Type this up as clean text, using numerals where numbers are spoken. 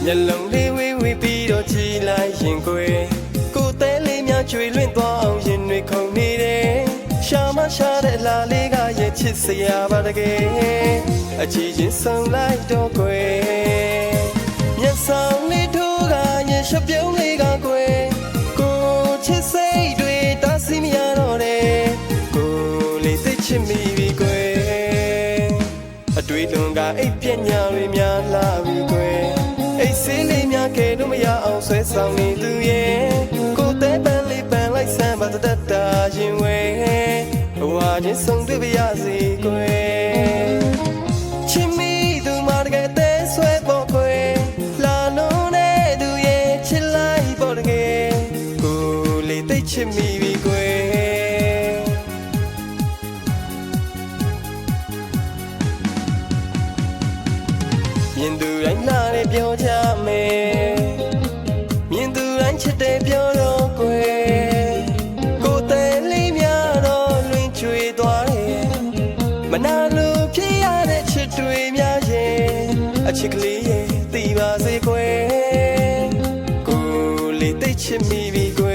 မျက်လုံးလေးဝေးဝေးပြီးတော့ကြည်လိုက်ရင်ကိုယ်ကိုယ်တဲလေးများကျွေလွင့်သွားအောင်ရင်တွေခုန်နေတယ်ရှာမရှာတဲ့အလားလေးကရဲ့ချစ်စရာပါတကယ်အကြည့်ချင်းဆုံလိုက်တော့ကိုယ်မျက်ဆောင်လေးထိုးကရဲ့ရှပြုံးလေးကကိုယ်ကိုချစ်စိတ်တွေတားဆီးမရတော့တယ်ကိုလေးသိချစ်မိပြီကိုယ်အတွေ့လွန်ကအိပ်ပညာတွေများလာပြီကိုယ်အိတ်ဆေးလေးများကဲလို့မရအောင်ဆွဲဆောင်နေသူရဲ့ကိုတဲပန်းလေးပန်းလိုက်ဆမ်းပါတတ်တာရင်ဝဲဘဝချင်းဆုံးတွေ့ပါရစေကိုယ်ချစ်မိသူမတကယ်တဲဆွဲပေါ်ကိုယ်လာလုံးနဲ့သူရဲ့ချစ်လိုက်ပေါ်တကယ်ကိုလေးသိချစ်မိပြီကိုယ်မြင်သူတိုင်းလာတယ်ပြောကြမယ်မြင်သူတိုင်းချစ်တယ်ပြောတော့ကွယ်ကိုယ်တည်းလေးများတော့လွင်ကျွေသွားတယ်မနာလို့ဖြစ်ရတဲ့ချစ်တွေများရဲ့အချစ်ကလေးရဲ့သိပါစေကွယ်ကိုယ်လေးသိချစ်မိပြီကွ